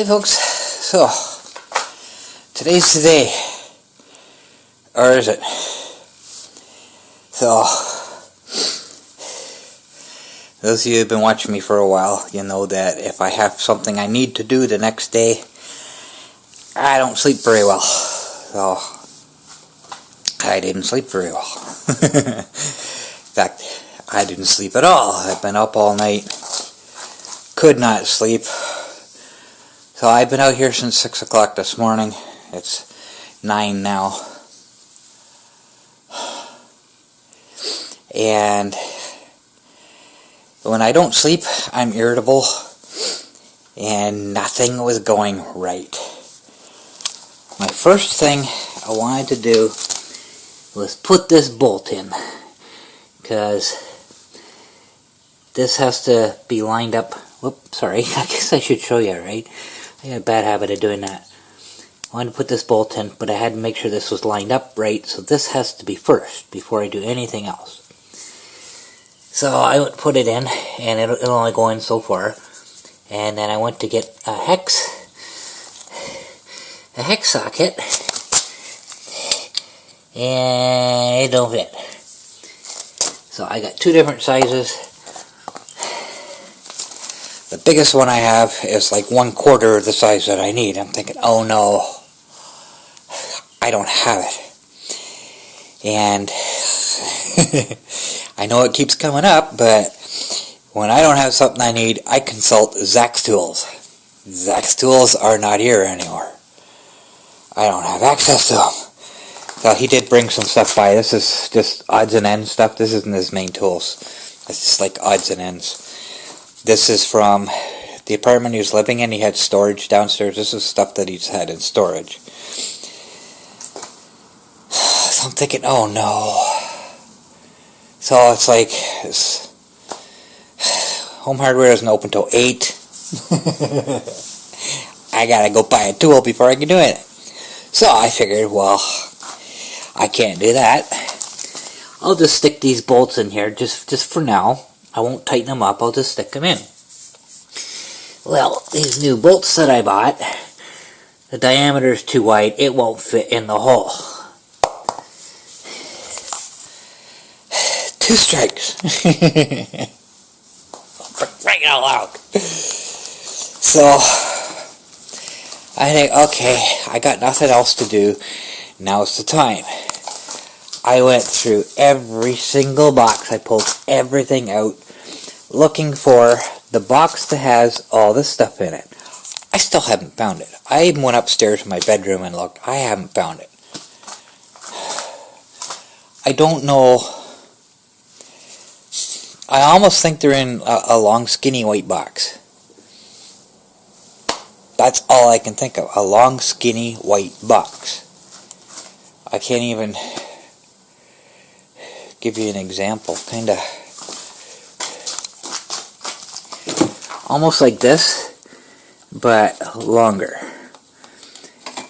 Hey folks, so today's the day, or is it? So those of you who have been watching me for a while, you know that if I have something I need to do the next day, I don't sleep very well. So I didn't sleep very well. In fact, I didn't sleep at all. I've been up all night, could not sleep. So I've been out here since 6 o'clock this morning. It's 9 now. And when I don't sleep, I'm irritable. And nothing was going right. My first thing I wanted to do was put this bolt in. Because this has to be lined up. Whoop, sorry. I guess I should show you, right? I had a bad habit of doing that. I wanted to put this bolt in, but I had to make sure this was lined up right, so this has to be first before I do anything else. So I went to put it in, and it'll only go in so far. And then I went to get a hex socket, and it don't fit. So I got two different sizes. The biggest one I have is like 1/4 of the size that I need. I'm thinking, oh no, I don't have it. And I know it keeps coming up, but when I don't have something I need, I consult Zach's tools. Zach's tools are not here anymore. I don't have access to them. So he did bring some stuff by. This is just odds and ends stuff. This isn't his main tools. It's just like odds and ends. This is from the apartment he was living in. He had storage downstairs. This is stuff that he's had in storage. So I'm thinking, oh no. So it's like, Home Hardware isn't open till 8. I gotta go buy a tool before I can do it. So I figured, well, I can't do that. I'll just stick these bolts in here just for now. I won't tighten them up, I'll just stick them in. Well, these new bolts that I bought, the diameter is too wide, it won't fit in the hole. 2 strikes. Right out loud. So, I think, okay, I got nothing else to do, now's the time. I went through every single box. I pulled everything out, looking for the box that has all this stuff in it. I still haven't found it. I even went upstairs to my bedroom and looked. I haven't found it. I don't know. I almost think they're in a long, skinny white box. That's all I can think of. A long, skinny white box. I can't even give you an example, kind of almost like this, but longer.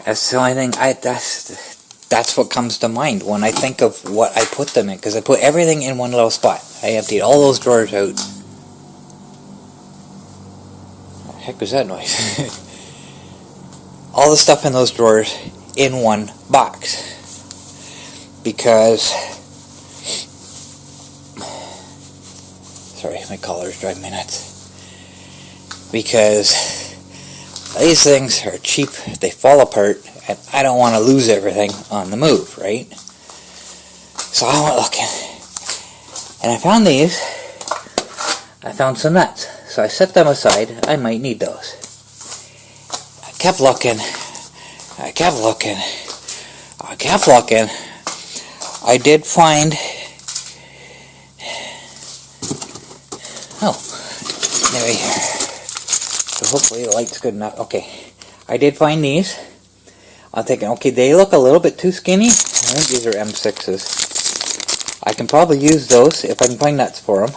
That's the only thing that's what comes to mind when I think of what I put them in, because I put everything in one little spot. I emptied all those drawers out. What the heck was that noise? All the stuff in those drawers in one box, because sorry, my collar's driving me nuts. Because these things are cheap, they fall apart, and I don't want to lose everything on the move, right? So I went looking, and I found these. I found some nuts, so I set them aside. I might need those. I kept looking. I kept looking. I kept looking. I did find. Oh, there we are. So hopefully the light's good enough. Okay, I did find these. I'm thinking, okay, they look a little bit too skinny. I think these are M6s. I can probably use those if I can find nuts for them.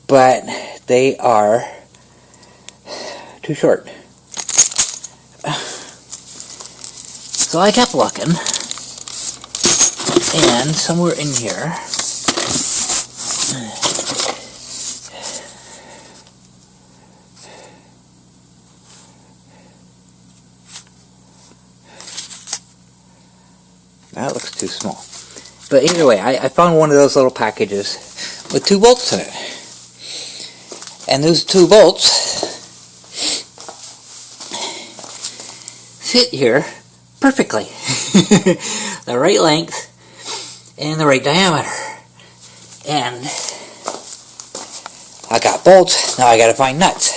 But they are too short. So I kept looking. And somewhere in here, too small. But either way, I found one of those little packages with 2 bolts in it. And those 2 bolts fit here perfectly. The right length and the right diameter. And I got bolts, now I gotta find nuts.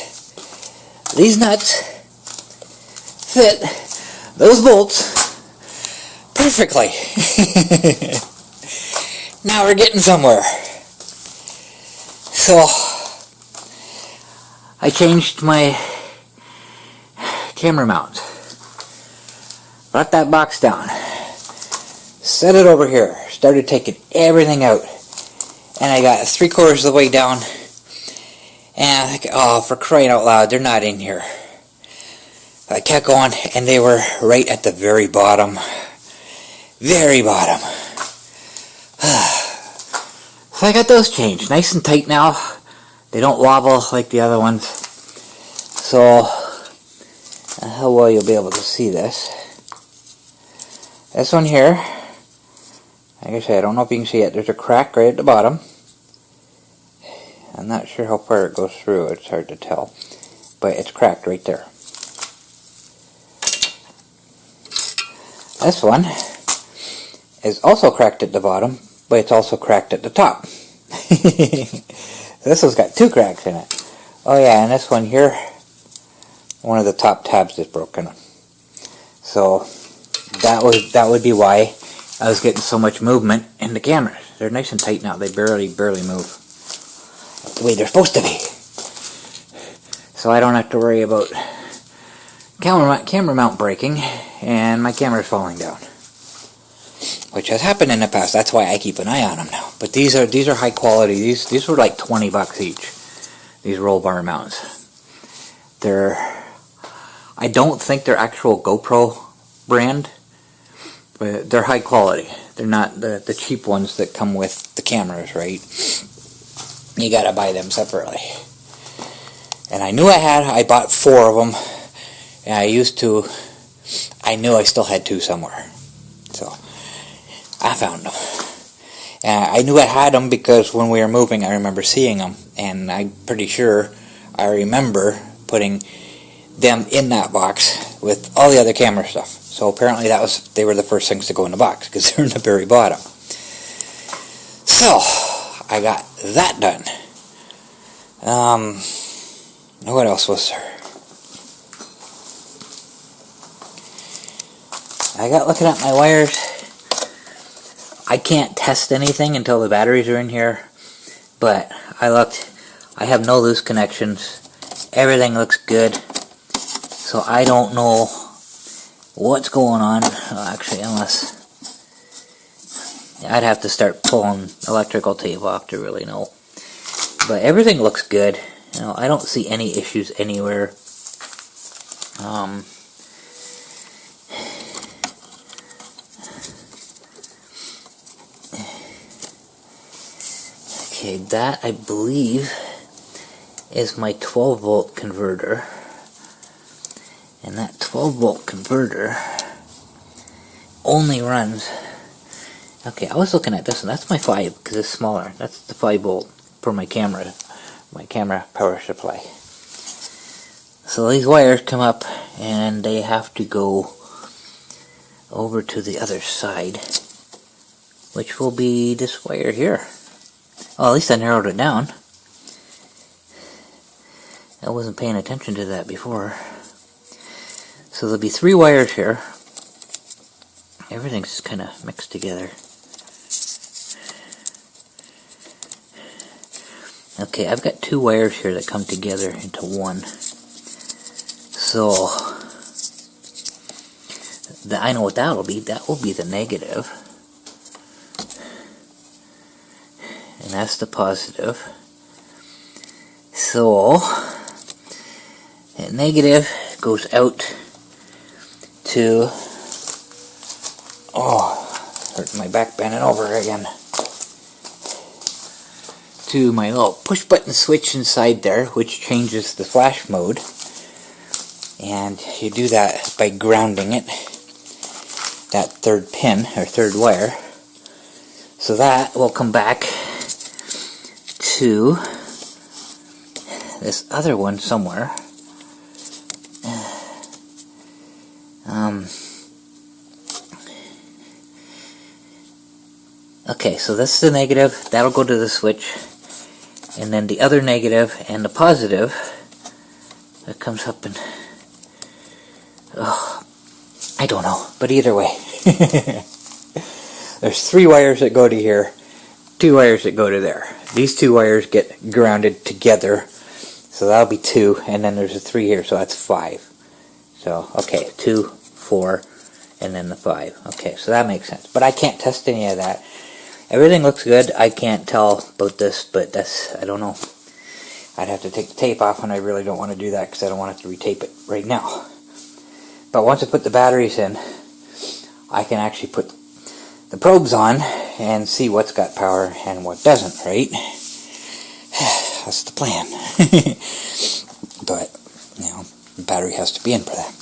These nuts fit those bolts perfectly. Now we're getting somewhere. So I changed my camera mount. Brought that box down. Set it over here. Started taking everything out. And I got 3/4 of the way down. And I think, oh, for crying out loud, they're not in here. I kept going, and they were right at the very bottom. Very bottom. So I got those changed. Nice and tight now. They don't wobble like the other ones. So, how well you'll be able to see this. This one here, like I said, I don't know if you can see it. There's a crack right at the bottom. I'm not sure how far it goes through. It's hard to tell. But it's cracked right there. This one is also cracked at the bottom, but it's also cracked at the top. This one's got 2 cracks in it. Oh yeah, and this one here, one of the top tabs is broken. So that would be why I was getting so much movement in the cameras. They're nice and tight now. They barely move. The way they're supposed to be. So I don't have to worry about camera mount breaking and my camera's falling down, which has happened in the past. That's why I keep an eye on them now. But these are high quality. These were like $20 each. These roll bar mounts. I don't think they're actual GoPro brand, but they're high quality. They're not the cheap ones that come with the cameras, right? You gotta buy them separately. And I knew I bought 4 of them, and I knew I still had 2 somewhere. So, I found them. And I knew I had them because when we were moving, I remember seeing them, and I'm pretty sure I remember putting them in that box with all the other camera stuff. So apparently they were the first things to go in the box, because they're in the very bottom. So, I got that done. What else was there? I got looking at my wires. I can't test anything until the batteries are in here, but I looked. I have no loose connections. Everything looks good. So I don't know what's going on. Well, actually, unless I'd have to start pulling electrical tape off to really know. But everything looks good. You know, I don't see any issues anywhere. Okay, that I believe is my 12 volt converter. And that 12 volt converter only runs. Okay, I was looking at this one. That's my 5 because it's smaller. That's the 5 volt for my camera power supply. So these wires come up and they have to go over to the other side, which will be this wire here. Well, at least I narrowed it down. I wasn't paying attention to that before. So there'll be 3 wires here. Everything's kind of mixed together. Okay, I've got 2 wires here that come together into one. So, I know what that'll be. That will be the negative. And that's the positive. So, that negative goes out to, hurt my back bending over again, to my little push button switch inside there, which changes the flash mode. And you do that by grounding it. that third pin, or third wire. So that will come back to this other one somewhere. Okay, so this is the negative, that'll go to the switch, and then the other negative and the positive, that comes up and, oh, I don't know, but either way. There's 3 wires that go to here, 2 wires that go to there. These 2 wires get grounded together, so that'll be 2, and then there's a 3 here, so that's 5. So, okay, 2, 4, and then the 5. Okay, so that makes sense. But I can't test any of that. Everything looks good. I can't tell about this, but that's, I don't know. I'd have to take the tape off, and I really don't want to do that because I don't want to retape it right now. But once I put the batteries in, I can actually put the probes on and see what's got power and what doesn't, right? That's the plan. But, you know, the battery has to be in for that.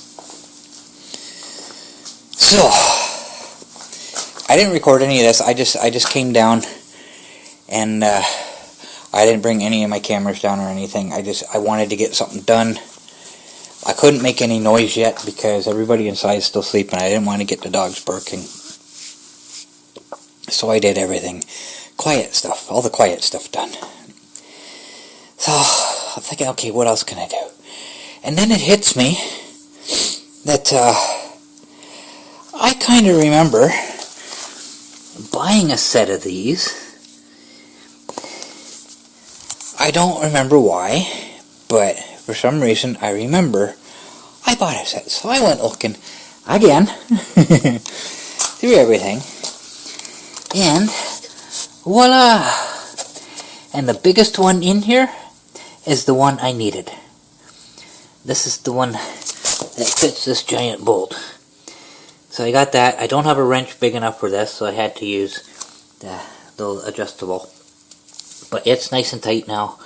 So, I didn't record any of this. I just came down, and I didn't bring any of my cameras down or anything. I wanted to get something done. I couldn't make any noise yet because everybody inside is still sleeping. I didn't want to get the dogs barking. So I did everything. Quiet stuff. All the quiet stuff done. So I'm thinking, okay, what else can I do? And then it hits me that I kind of remember buying a set of these. I don't remember why, but for some reason I remember I bought a set. So I went looking again through everything, and voila! And the biggest one in here is the one I needed. This is the one that fits this giant bolt. So I got that. I don't have a wrench big enough for this, so I had to use the little adjustable. But it's nice and tight now,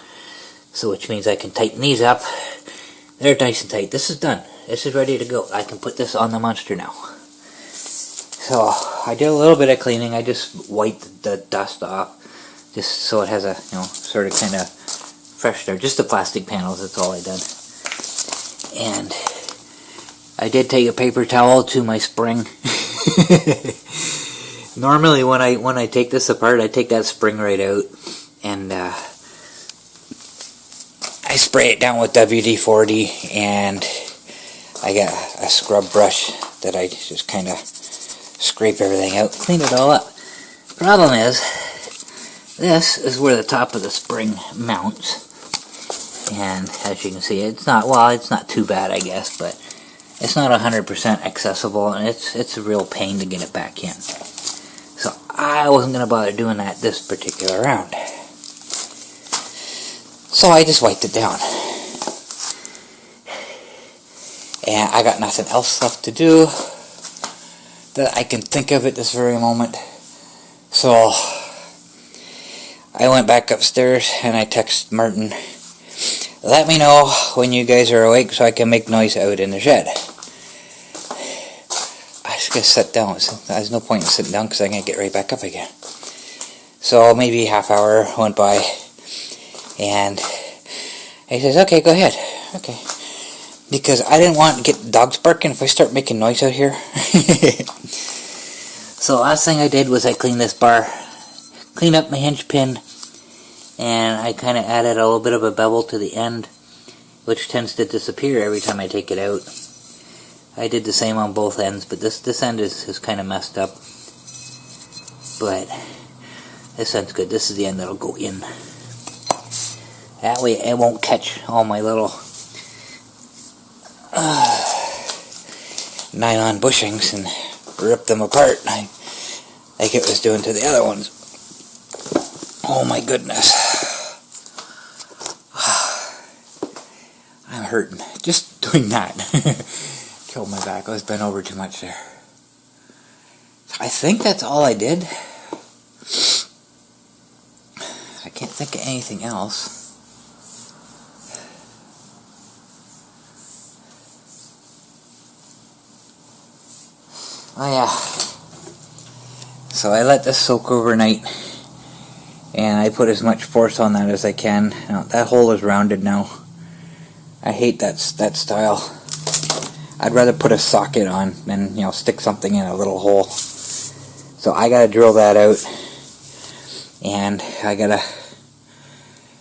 so which means I can tighten these up. They're nice and tight. This is done. This is ready to go. I can put this on the monster now. So I did a little bit of cleaning. I just wiped the dust off, just so it has a, you know, sort of kind of freshener. Just the plastic panels. That's all I did. And I did take a paper towel to my spring. Normally when I take this apart, I take that spring right out, and I spray it down with WD-40, and I got a scrub brush that I just kind of scrape everything out, clean it all up. Problem is, this is where the top of the spring mounts, and as you can see, it's not, well, it's not too bad, I guess, but it's not 100% accessible, and it's a real pain to get it back in. So I wasn't going to bother doing that this particular round. So I just wiped it down. And I got nothing else left to do that I can think of at this very moment. So I went back upstairs and I texted Martin, let me know when you guys are awake so I can make noise out in the shed. I just gotta sit down. There's no point in sitting down because I'm gonna get right back up again. So maybe half hour went by, and he says, okay, go ahead. Okay. Because I didn't want to get the dogs barking if I start making noise out here. So last thing I did was I cleaned this bar, cleaned up my hinge pin, and I kind of added a little bit of a bevel to the end, which tends to disappear every time I take it out. I did the same on both ends, but this end is kind of messed up. But this end's good. This is the end that'll go in. That way it won't catch all my little nylon bushings and rip them apart like it was doing to the other ones. Oh my goodness. I'm hurting just doing that. Killed my back. I was bent over too much there. I think that's all I did. I can't think of anything else. Oh yeah. So I let this soak overnight, and I put as much force on that as I can. Now, that hole is rounded now. I hate that style. I'd rather put a socket on than, you know, stick something in a little hole. So I gotta drill that out, and I gotta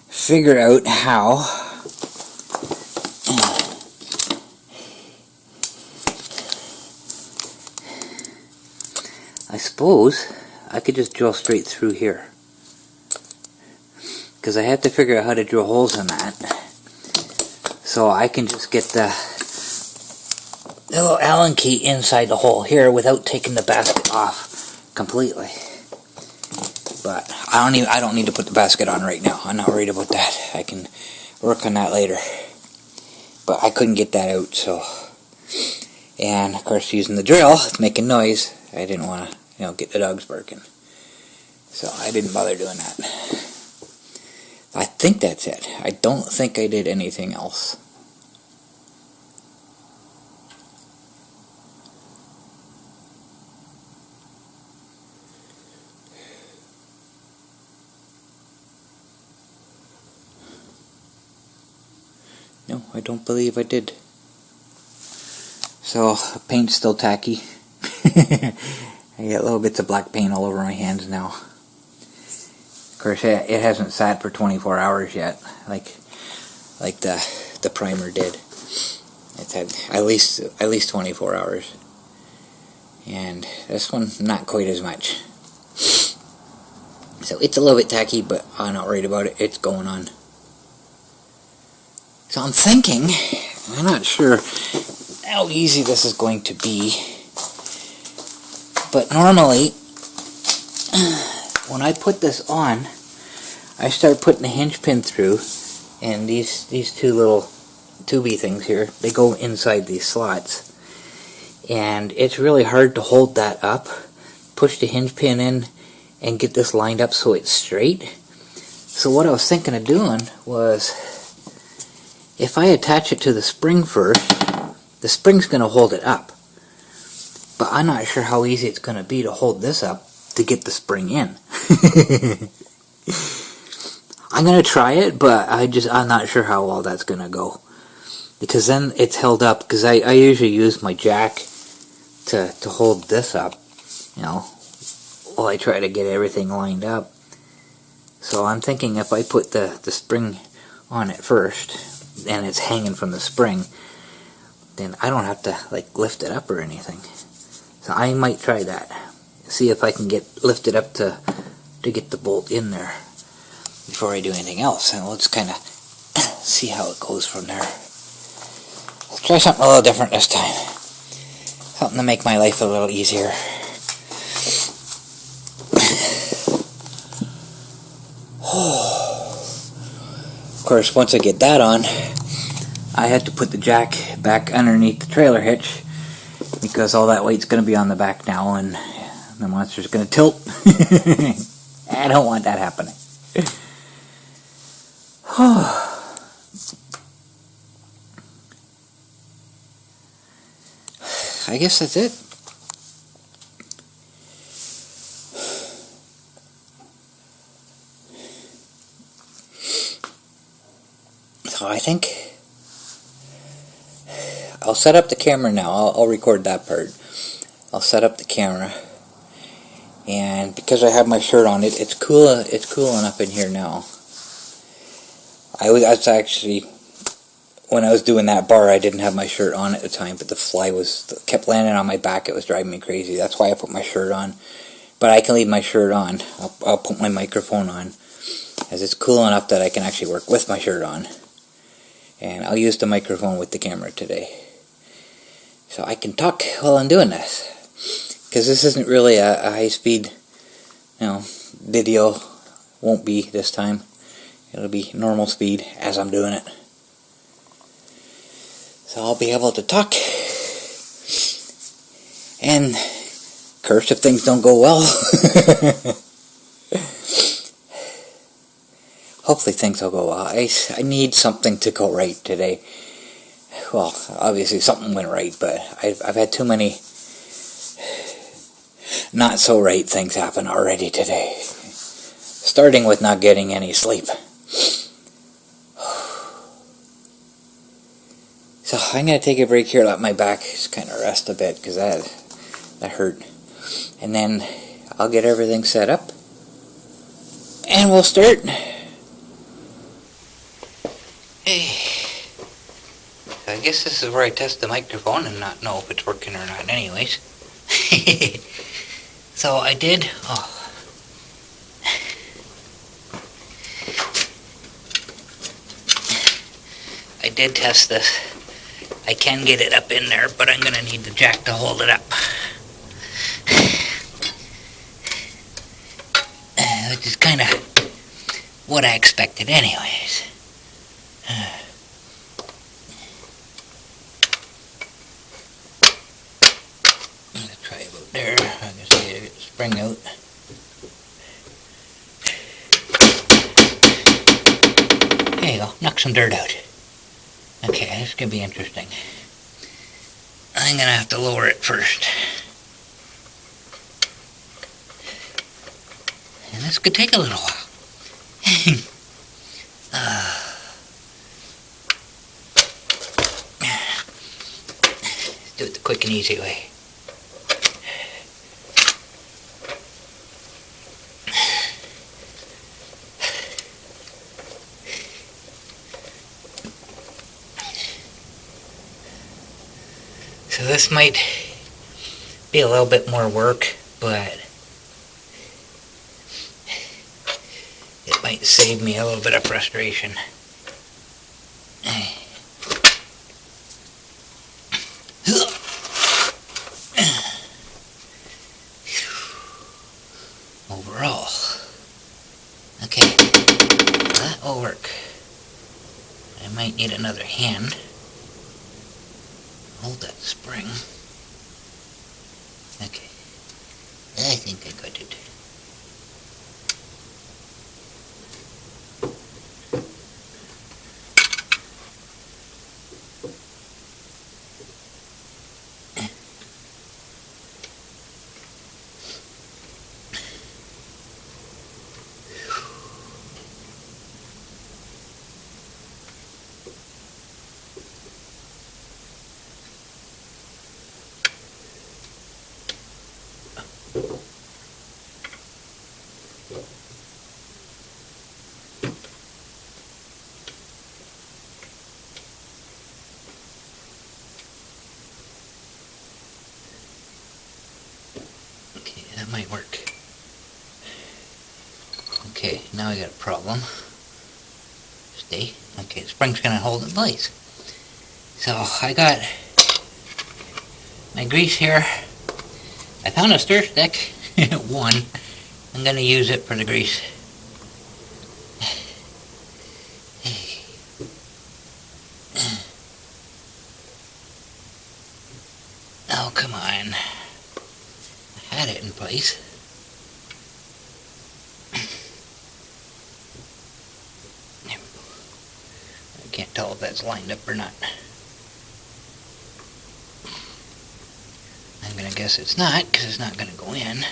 figure out how I suppose I could just drill straight through here, because I have to figure out how to drill holes in that, so I can just get the little Allen key inside the hole here without taking the basket off completely. But I don't need to put the basket on right now. I'm not worried about that. I can work on that later. But I couldn't get that out, so. And of course, using the drill, it's making noise. I didn't want to, you know, get the dogs barking, so I didn't bother doing that. I think that's it. I don't think I did anything else. No, I don't believe I did. So, the paint's still tacky. I get little bits of black paint all over my hands now. Of course, it hasn't sat for 24 hours yet, like the primer did. It's had at least 24 hours. And this one, not quite as much. So it's a little bit tacky, but I'm not worried about it. It's going on. So I'm thinking, I'm not sure how easy this is going to be, but normally when I put this on, I start putting the hinge pin through, and these two little tubey things here, they go inside these slots, and it's really hard to hold that up, push the hinge pin in, and get this lined up so it's straight. So what I was thinking of doing was, if I attach it to the spring first, the spring's going to hold it up. But I'm not sure how easy it's going to be to hold this up to get the spring in. I'm going to try it, but I'm not sure how well that's going to go. Because then it's held up, because I usually use my jack to hold this up, you know, while I try to get everything lined up. So I'm thinking if I put the spring on it first, and it's hanging from the spring, then I don't have to like lift it up or anything. So I might try that, see if I can lift it up to get the bolt in there before I do anything else, and let's kind of see how it goes from there. Let's try something a little different this time, something to make my life a little easier. Of course, once I get that on, I had to put the jack back underneath the trailer hitch, because all that weight's going to be on the back now, and the monster's going to tilt. I don't want that happening. I guess that's it. So I think I'll set up the camera now. I'll record that part. I'll set up the camera, and because I have my shirt on, it's cool enough in here now. That's actually, when I was doing that bar, I didn't have my shirt on at the time, but the fly kept landing on my back. It was driving me crazy. That's why I put my shirt on. But I can leave my shirt on. I'll put my microphone on, as it's cool enough that I can actually work with my shirt on. And I'll use the microphone with the camera today, so I can talk while I'm doing this. Because this isn't really a high-speed, video. Won't be this time. It'll be normal speed as I'm doing it. So I'll be able to talk and curse if things don't go well. Hopefully things will go well. I need something to go right today. Well, obviously something went right, but I've had too many not so right things happen already today. Starting with not getting any sleep. So I'm going to take a break here, let my back just kind of rest a bit, because that hurt. And then I'll get everything set up, and we'll start. Hey. So I guess this is where I test the microphone and not know if it's working or not anyways. So I did, I did test this. I can get it up in there, but I'm going to need the jack to hold it up. Which is kind of what I expected anyways. Let's try about there. I can see I get the spring out. There you go. Knock some dirt out. Okay, this is going to be interesting. I'm going to have to lower it first. And this could take a little while. Let's do it the quick and easy way. So this might be a little bit more work, but it might save me a little bit of frustration. Overall. Okay, that will work. I might need another hand. Hold that spring. Okay. I think I got it. That might work. Okay, now I got a problem. Stay. Okay, the spring's gonna hold in place. So I got my grease here. I found a stir stick. One. I'm gonna use it for the grease. Oh, come on. Had it in place. There we go. I can't tell if that's lined up or not. I'm gonna guess it's not, because it's not gonna go in.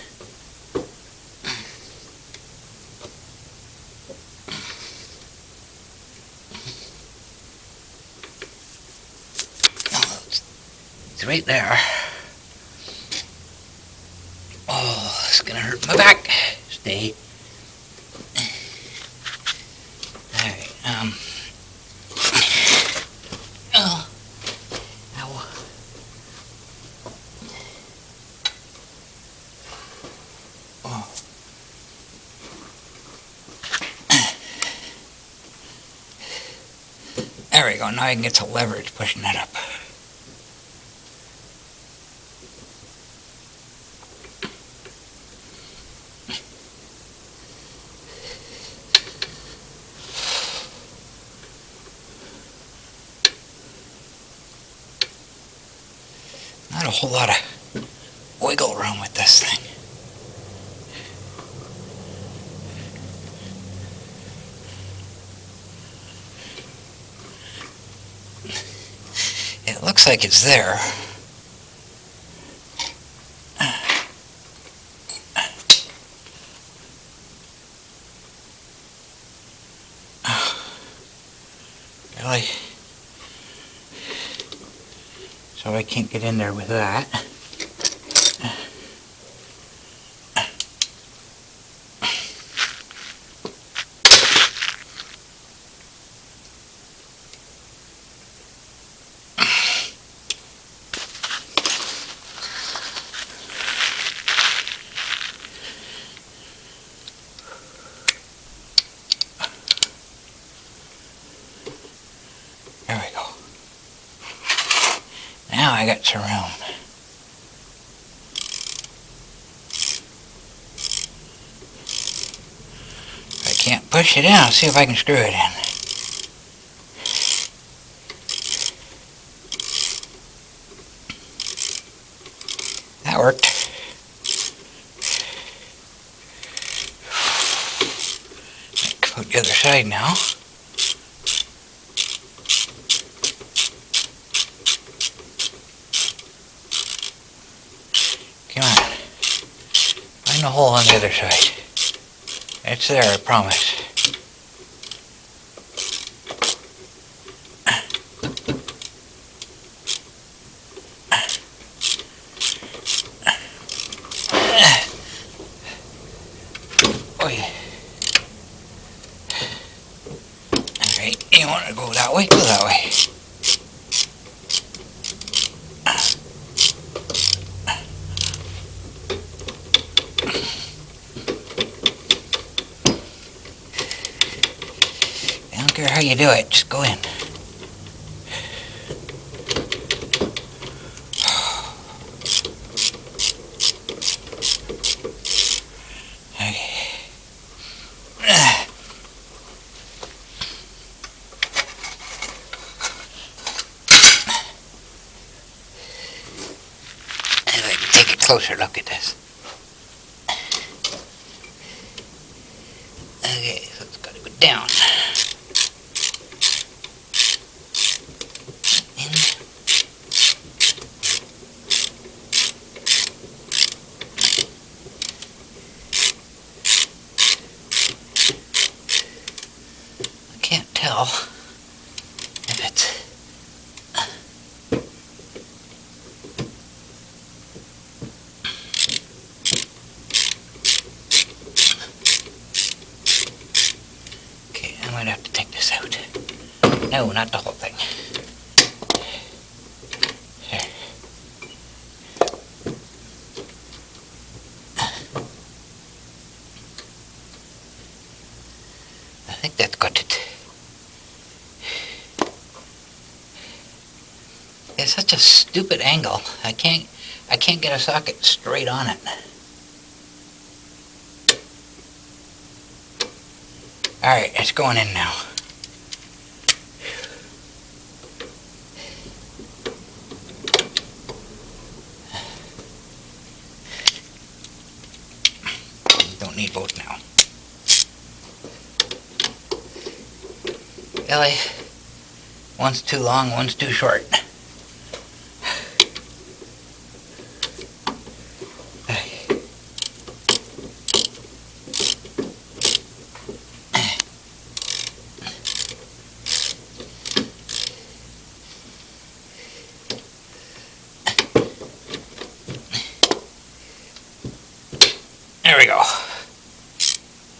Oh, it's right there. Oh, it's gonna hurt my back. Stay. Alright, oh. Ow. Oh. There we go, now I can get some leverage pushing that up. Not a whole lot of wiggle room with this thing. It looks like it's there. Really? So I can't get in there with that. There we go. Now I got some room. I can't push it in. I'll see if I can screw it in. That worked. Put the other side now. Come on. Find the hole on the other side. It's there, I promise. Oh yeah. Alright, you want to go that way? Go that way. I don't care how you do it, just go in. Closer look at this. Okay, so it's got to go down. In. I can't tell if it's I'm going to have to take this out. No, not the whole thing. There. I think that's got it. It's such a stupid angle. I can't get a socket straight on it. Alright, it's going in now. Don't need both now. Really? One's too long, one's too short. There we go.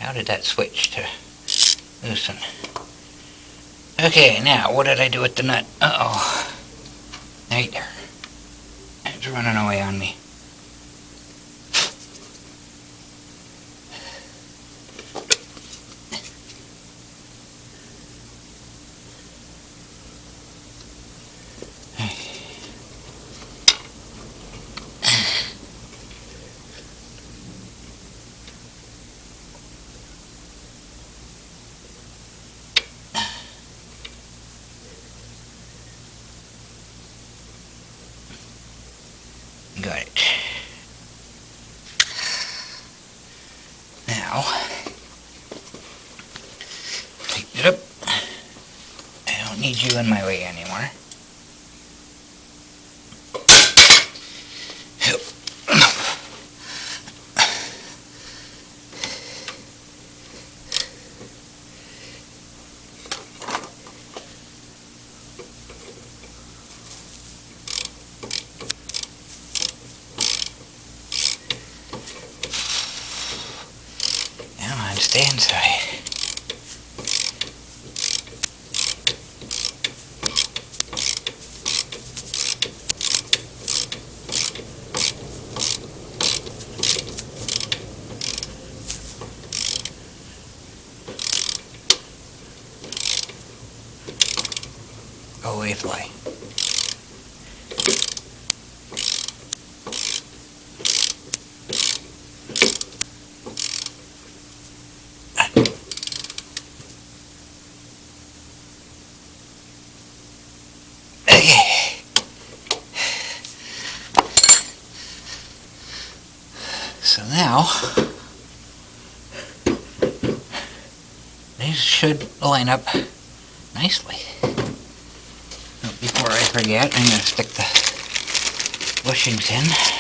How did that switch to loosen? Okay, now what did I do with the nut? Uh-oh. Right there. It's running away on me. Got it. Now, pick it up. I don't need you in my way anymore. the inside. Go away, fly. So now, these should line up nicely. But before I forget, I'm going to stick the bushings in.